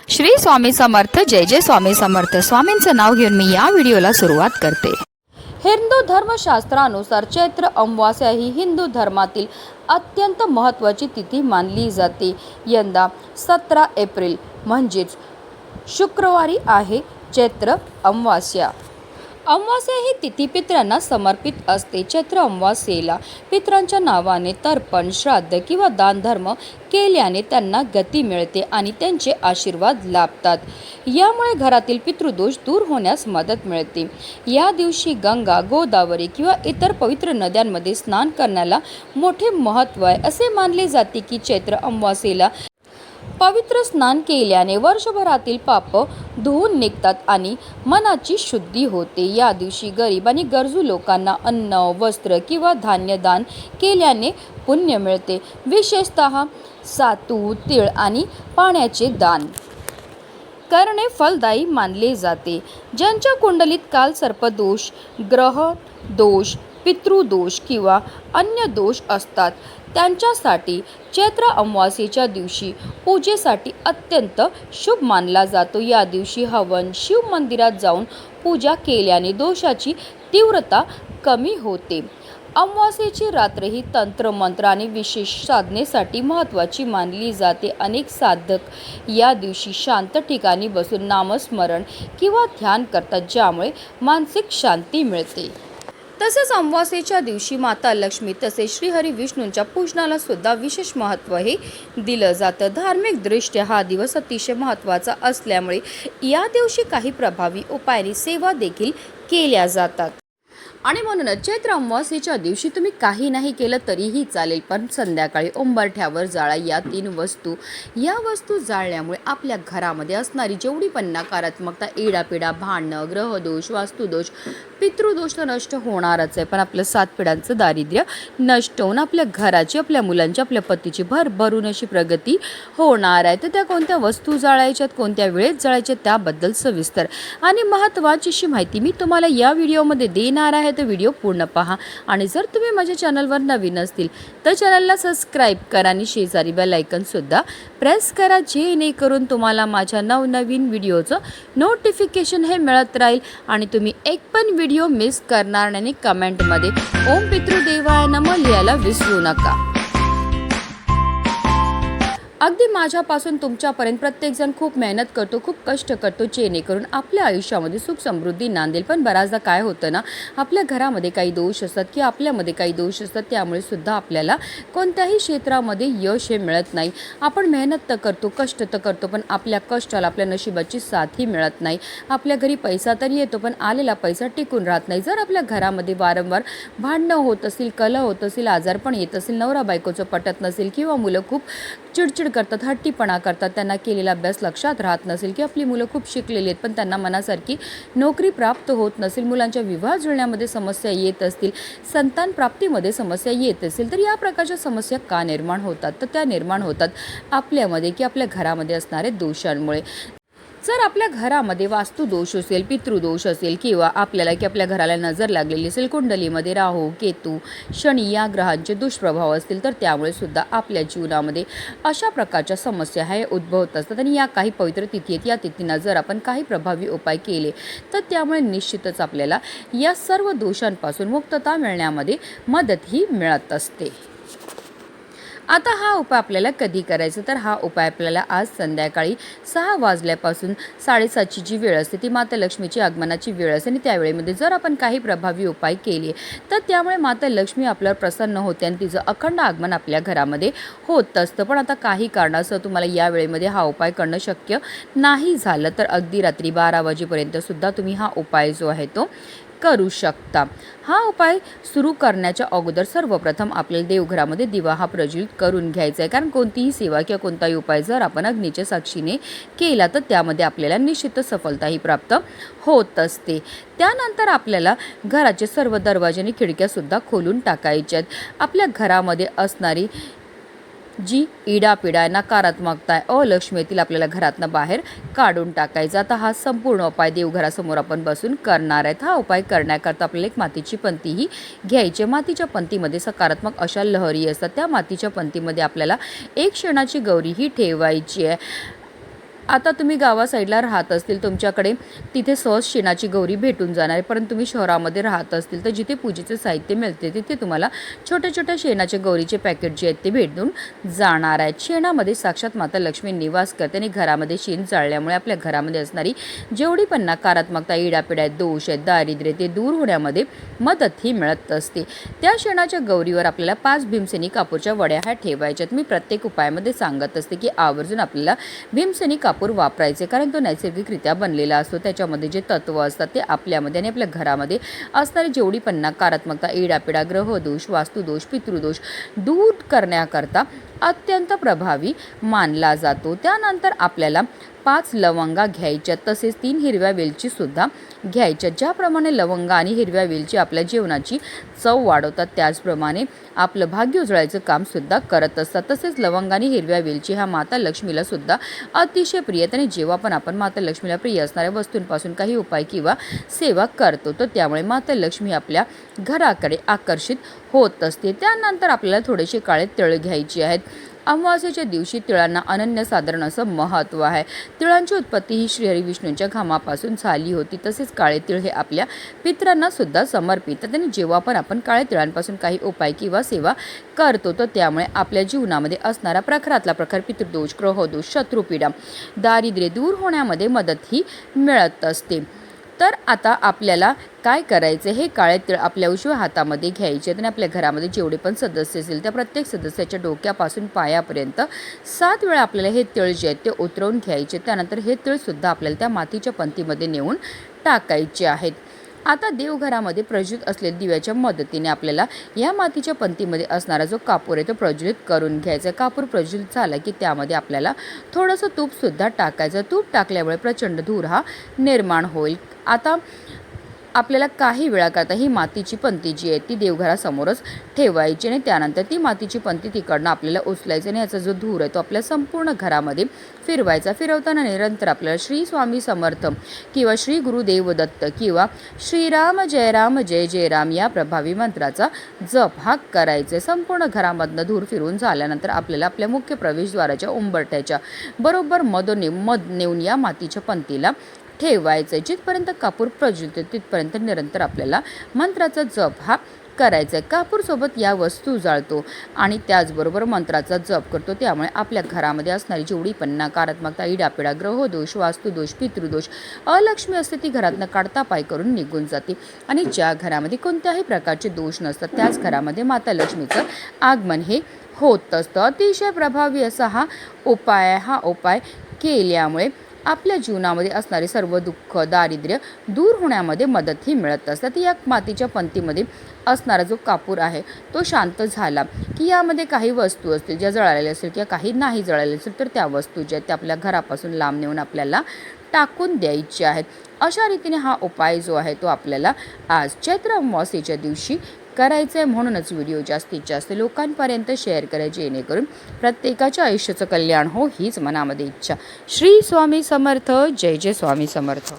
श्री स्वामी समर्थ. जय जय स्वामी समर्थ. स्वामींचं नाव घेऊन मी या व्हिडिओला सुरुवात करते. हिंदू धर्मशास्त्रानुसार चैत्र अमावास्या ही हिंदू धर्मातील अत्यंत महत्त्वाची तिथी मानली जाते. यंदा 17 एप्रिल म्हणजेच शुक्रवारी आहे चैत्र अमावास्या. अमावास्या ही तिथी पितरांना समर्पित असते. चैत्र अमावास्येला पितरांच्या नावाने तर्पण, श्राद्ध किंवा दानधर्म केल्याने त्यांना गती मिळते आणि त्यांचे आशीर्वाद लाभतात. यामुळे घरातील पितृदोष दूर होण्यास मदत मिळते. या दिवशी गंगा, गोदावरी किंवा इतर पवित्र नद्यांमध्ये स्नान करण्याला मोठे महत्त्व आहे. असे मानले जाते की चैत्र अमावास्येला पवित्र स्नान केल्याने वर्षभरातील पाप धुवून निघतात आणि मनाची शुद्धी होते. या दिवशी गरीब आणि गरजू लोकांना अन्न, वस्त्र किंवा धान्य दान केल्याने पुण्य मिळते. विशेषतः सातू, तीळ आणि पाण्याचे दान करणे फलदायी मानले जाते. ज्यांच्या कुंडलीत काल सर्पदोष, ग्रह दोष, पितृदोष किंवा अन्य दोष असतात त्यांच्यासाठी चैत्र अमावास्येच्या दिवशी पूजेसाठी अत्यंत शुभ मानला जातो. या दिवशी हवन, शिव मंदिरात जाऊन पूजा केल्याने दोषाची तीव्रता कमी होते. अमावास्येची रात्र ही तंत्र, मंत्र आणि विशेष साधनेसाठी महत्त्वाची मानली जाते. अनेक साधक या दिवशी शांत ठिकाणी बसून नामस्मरण किंवा ध्यान करतात, ज्यामुळे मानसिक शांती मिळते. तसेच अमावास्येच्या दिवशी माता लक्ष्मी तसेच श्रीहरी विष्णूंच्या पूजनाला सुद्धा विशेष महत्त्व हे दिलं जातं. धार्मिक दृष्ट्या हा दिवस अतिशय महत्त्वाचा असल्यामुळे या दिवशी काही प्रभावी उपायांनी सेवा देखील केल्या जातात. आणि म्हणूनच चैत्र अमावास्येच्या दिवशी तुम्ही काही नाही केलं तरीही चालेल, पण संध्याकाळी उंबरठ्यावर जाळा या 3 वस्तू. या वस्तू जाळल्यामुळे आपल्या घरामध्ये असणारी जेवढी पण नकारात्मकता, इडापिडा, भांडणं, ग्रहदोष, वास्तुदोष, पितृदोष तर नष्ट होणारच आहे, पण आपलं 7 पिढ्यांचं दारिद्र्य नष्ट होऊन आपल्या घराची, आपल्या मुलांची, आपल्या पतीची भरभरून अशी प्रगती होणार आहे. तर त्या कोणत्या वस्तू जाळायच्यात, कोणत्या वेळेत जाळायच्यात त्याबद्दल सविस्तर आणि महत्त्वाची माहिती मी तुम्हाला या व्हिडिओमध्ये देणार आहे. तर व्हिडिओ पूर्ण पहा. आणि जर तुम्ही माझ्या चॅनलवर नवीन असतील तर चॅनलला सबस्क्राईब करा आणि शेजारी बेल आयकॉन सुद्धा प्रेस करा, जेणेकरून तुम्हाला माझ्या नवनवीन व्हिडिओचं नोटिफिकेशन हे मिळत राहील आणि तुम्ही एक पण व्हिडिओ मिस करणार नाही. कमेंटमध्ये ओम पितृदेवाय नमः लिहायला विसरू नका. अगदी माझ्यापासून तुमच्यापर्यंत प्रत्येकजण खूप मेहनत करतो, खूप कष्ट करतो, जेणेकरून आपल्या आयुष्यामध्ये सुख समृद्धी नांदेल. पण बऱ्याचदा काय होतं ना, आपल्या घरामध्ये काही दोष असतात किंवा आपल्यामध्ये काही दोष असतात, त्यामुळे सुद्धा आपल्याला कोणत्याही क्षेत्रामध्ये यश हे मिळत नाही. आपण मेहनत तर करतो, कष्ट तर करतो, पण आपल्या कष्टाला आपल्या नशिबाची साथही मिळत नाही. आपल्या घरी पैसा तर येतो, पण आलेला पैसा टिकून राहत नाही. जर आपल्या घरामध्ये वारंवार भांडणं होत असतील, कलह होत असेल, आजारपण येत असेल, नवरा बायकोचं पटत नसेल किंवा मुलं खूप चिडचिड करतात, हट्टीपणा करतात, त्यांना केलेला अभ्यास लक्षात राहत नसेल की आपली मुलं खूप शिकलेली आहेत पण त्यांना मनासारखी नोकरी प्राप्त होत नसेल, मुलांच्या विवाह जुळण्यामध्ये समस्या येत असतील, संतान प्राप्तीमध्ये समस्या येत असेल, तर या प्रकारच्या समस्या का निर्माण होतात? तर त्या निर्माण होतात आपल्यामध्ये की आपल्या घरामध्ये असणाऱ्या दोषांमुळे. जर आपल्या घरामध्ये वास्तुदोष असेल, पितृदोष असेल किंवा आपल्याला की आपल्या घराला नजर लागलेली असेल, कुंडलीमध्ये राहू, केतू, शनी या ग्रहांचे दुष्प्रभाव असतील, तर त्यामुळे सुद्धा आपल्या जीवनामध्ये अशा प्रकारच्या समस्या ह्या उद्भवत असतात. आणि या काही पवित्र तिथी आहेत, या तिथींना जर आपण काही प्रभावी उपाय केले तर त्यामुळे निश्चितच आपल्याला या सर्व दोषांपासून मुक्तता मिळण्यामध्ये मदतही मिळत असते. आता हा उपाय आपल्याला कधी करायचा? तर हा उपाय आपल्याला आज संध्याकाळी 6 वाजल्यापासून 7:30ची जी वेळ असते ती माता लक्ष्मीची आगमनाची वेळ असते आणि त्या वेळेमध्ये जर आपण काही प्रभावी उपाय केले तर त्यामुळे माता लक्ष्मी आपल्यावर प्रसन्न होते आणि तिचं अखंड आगमन आपल्या घरामध्ये होत असतं. पण आता काही कारणास्तव तुम्हाला या वेळेमध्ये हा उपाय करणं शक्य नाही झालं तर अगदी रात्री 12 वाजेपर्यंत सुद्धा तुम्ही हा उपाय जो आहे तो करू शकता. हा उपाय सुरू करण्याच्या अगोदर सर्वप्रथम आपल्याला देवघरामध्ये दिवा हा प्रज्वलित करून घ्यायचा आहे, कारण कोणतीही सेवा किंवा कोणताही उपाय जर आपण अग्नीच्या साक्षीने केला तर त्यामध्ये आपल्याला निश्चित सफलताही प्राप्त होत असते. त्यानंतर आपल्याला घराचे सर्व दरवाजे आणि खिडक्यासुद्धा खोलून टाकायच्यात. आपल्या घरामध्ये असणारी जी इडापिडा, नकारात्मकता आहे, अलक्ष्मीतील आपल्याला घरातनं बाहेर काढून टाकायचा. आता हा संपूर्ण उपाय देवघरासमोर आपण बसून करणार आहेत. हा उपाय करण्याकरता आपल्याला एक मातीची पंतीही घ्यायची. मातीच्या पंतीमध्ये सकारात्मक अशा लहरी असतात. त्या मातीच्या पंतीमध्ये आपल्याला एक शेणाची गौरी ही ठेवायची आहे. आता तुम्ही गावा साईडला राहत असतील, तुमच्याकडे तिथे सहज शेणाची गौरी भेटून जाणार आहे. परंतु तुम्ही शहरामध्ये राहत असतील तर जिथे पूजेचे साहित्य मिळते तिथे तुम्हाला छोट्या छोट्या शेणाच्या गौरीचे पॅकेट जे आहेत ते भेटून जाणार आहेत. शेणामध्ये साक्षात माता लक्ष्मी निवास करते आणि घरामध्ये शेण जाळल्यामुळे आपल्या घरामध्ये असणारी जेवढी पण नकारात्मकता, इडापिडा, दोष आहेत, दारिद्र्य ते दूर होण्यामध्ये मदत ही मिळत असते. त्या शेणाच्या गौरीवर आपल्याला 5 भीमसेनी कापूरच्या वड्या ह्या ठेवायच्यात. मी प्रत्येक उपायामध्ये सांगत असते की आवर्जून आपल्याला भीमसेनी कापूर वापरायचे, कारण तो नैसर्गिकरित्या बनलेला असतो. त्याच्यामध्ये जे तत्व असतात ते आपल्यामध्ये आणि आपल्या घरामध्ये असणारी जेवढी पण नकारात्मकता, इडापिडा, ग्रहदोष, वास्तुदोष, पितृदोष दूर करण्याकरता अत्यंत प्रभावी मानला जातो. त्यानंतर आपल्याला 5 लवंगा घ्यायच्या, तसेच 3 हिरव्या वेलची सुद्धा घ्यायच्या. ज्याप्रमाणे लवंगा आणि हिरव्या वेलची आपल्या जेवणाची चव वाढवतात, त्याचप्रमाणे आपलं भाग्य उजळायचं काम सुद्धा करत असतात. तसेच लवंगा आणि हिरव्या वेलची हा माता लक्ष्मीला सुद्धा अतिशय प्रिय आहेत आणि जेव्हा पण आपण माता लक्ष्मीला प्रिय असणाऱ्या वस्तूंपासून काही उपाय किंवा सेवा करतो तर त्यामुळे माता लक्ष्मी आपल्या घराकडे आकर्षित होत असते. त्यानंतर आपल्याला थोडेसे काळे तिळ घ्यायचे आहेत. अमावास्येच्या दिवशी तिळांना अनन्यसाधारण असं महत्त्व आहे. तिळांची उत्पत्ती ही श्रीहरी विष्णूंच्या घामापासून झाली होती. तसेच काळे तिळ हे आपल्या पितरांना सुद्धा समर्पित. आणि जेव्हा पण आपण काळ्या तिळांपासून काही उपाय किंवा सेवा करतो तर त्यामुळे आपल्या जीवनामध्ये असणारा प्रखरातला प्रखर पितृदोष, ग्रहदोष, शत्रुपीडा, दारिद्र्य दूर होण्यामध्ये मदत ही मिळत असते. तर आता आपल्याला काय करायचं, हे काळे तीळ आपल्या उजव्या हातामध्ये घ्यायचे आणि आपल्या घरामध्ये जेवढे पण सदस्य असतील त्या प्रत्येक सदस्याच्या डोक्यापासून पायापर्यंत 7 वेळा आपल्याला हे तीळ जे आहेत ते उतरवून घ्यायचे. त्यानंतर हे तीळसुद्धा आपल्याला त्या मातीच्या पंतीमध्ये नेऊन टाकायचे आहेत. आता देवघरामध्ये प्रज्वलित असलेल्या दिव्याच्या मदतीने आपल्याला या मातीच्या पंतीमध्ये असणारा जो कापूर आहे तो प्रज्वलित करून घ्यायचा. कापूर प्रज्वलित झाला की त्यामध्ये आपल्याला थोडंसं तूपसुद्धा टाकायचं. तूप टाकल्यामुळे प्रचंड धूर हा निर्माण होईल. आता आपल्याला काही वेळाकरता ही मातीची पंती जी आहे ती देवघरासमोरच ठेवायची आणि त्यानंतर ती मातीची पंती तिकडनं आपल्याला उचलायची आणि याचा जो धूर आहे तो आपल्या संपूर्ण घरामध्ये फिरवायचा. फिरवताना निरंतर आपल्याला श्री स्वामी समर्थ किंवा श्री गुरुदेव दत्त किंवा श्रीराम जय जय राम या प्रभावी मंत्राचा जप हा करायचा. संपूर्ण घरामधनं धूर फिरून झाल्यानंतर आपल्याला आपल्या मुख्य प्रवेशद्वाराच्या उंबरठ्याच्या बरोबर मध नेऊन या मातीच्या पंतीला ठेवायचं. जिथपर्यंत कापूर प्रज्वलित तिथपर्यंत निरंतर आपल्याला मंत्राचा जप हा करायचा. कापूरसोबत या वस्तू जाळतो आणि त्याचबरोबर मंत्राचा जप करतो. त्यामुळे आपल्या घरामध्ये असणारी जेवढी पण नकारात्मकता, इडापिडा, ग्रहदोष, वास्तुदोष, पितृदोष, अलक्ष्मी असते ती घरातनं काढता पाय करून निघून जाते. आणि ज्या घरामध्ये कोणत्याही प्रकारचे दोष नसतात त्याच घरामध्ये माता लक्ष्मीचं आगमन हे होत असतं. अतिशय प्रभावी असा हा उपाय केल्यामुळे आपल्या जीवनामध्ये असणारे सर्व दुःख, दारिद्र्य दूर होण्यामध्ये मदत ही मिळत असतात. या मातीच्या पंतीमध्ये असणारा जो कापूर आहे तो शांत झाला की यामध्ये काही वस्तू असतील ज्या जळालेल्या असतील किंवा काही नाही जळालेल्या असतील तर त्या वस्तू ज्या त्या आपल्या घरापासून लांब नेऊन आपल्याला टाकून द्यायचे आहेत. अशा रीतीने हा उपाय जो आहे तो आपल्याला आज चैत्र अमावास्येच्या दिवशी करायचं आहे. म्हणूनच व्हिडिओ जास्तीत जास्त लोकांपर्यंत शेअर करा जेणेकरून प्रत्येकाच्या आयुष्याचं कल्याण हो हीच मनामध्ये इच्छा. श्री स्वामी समर्थ. जय जय स्वामी समर्थ.